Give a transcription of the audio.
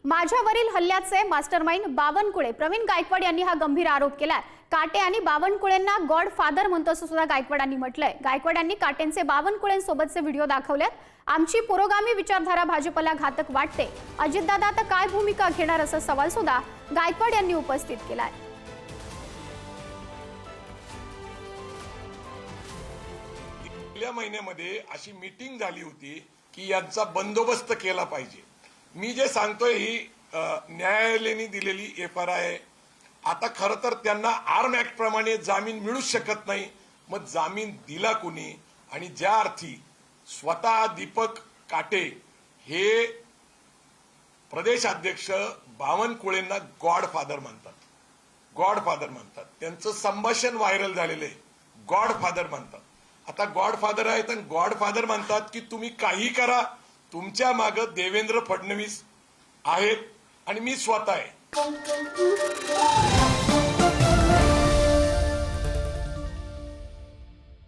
माझ्यावरील हल्ल्याचे मास्टरमाइंड बावनकुळे प्रवीण गायकवाड यांनी हा गंभीर आरोप केलाय। काटे आणि बावनकुळेंना गॉड फादर म्हणतो असं सुद्धा गायकवाडांनी म्हटलंय। गायकवाडांनी काटेंचे बावनकुळेंसोबतचे व्हिडिओ दाखवलेत। आमची पुरोगामी विचारधारा भाजपला घातक वाटते, अजितदादा आता काय भूमिका घेणार असा सवाल सुद्धा गायकवाड यांनी उपस्थित केलाय। गेल्या महिन्यामध्ये अशी मीटिंग झाली होती की यांचा बंदोबस्त केला पाहिजे। मी जे सांगतोय ही न्यायालयाने दिलेली एफआर आहे। आता खरं तर त्यांना आर्म ऍक्ट प्रमाणे जामीन मिळू शकत नाही, मग जामीन दिला कोणी? आणि ज्या अर्थी स्वतः दीपक काटे हे प्रदेशाध्यक्ष बावनकुळेंना गॉडफादर म्हणतात, त्यांचं संभाषण व्हायरल झालेलं आहे, गॉडफादर म्हणतात। आता गॉडफादर आहेत आणि गॉडफादर म्हणतात की तुम्ही काही करा, तुमच्या मागे देवेंद्र फडणवीस आहेत आणि मी स्वतः आहे।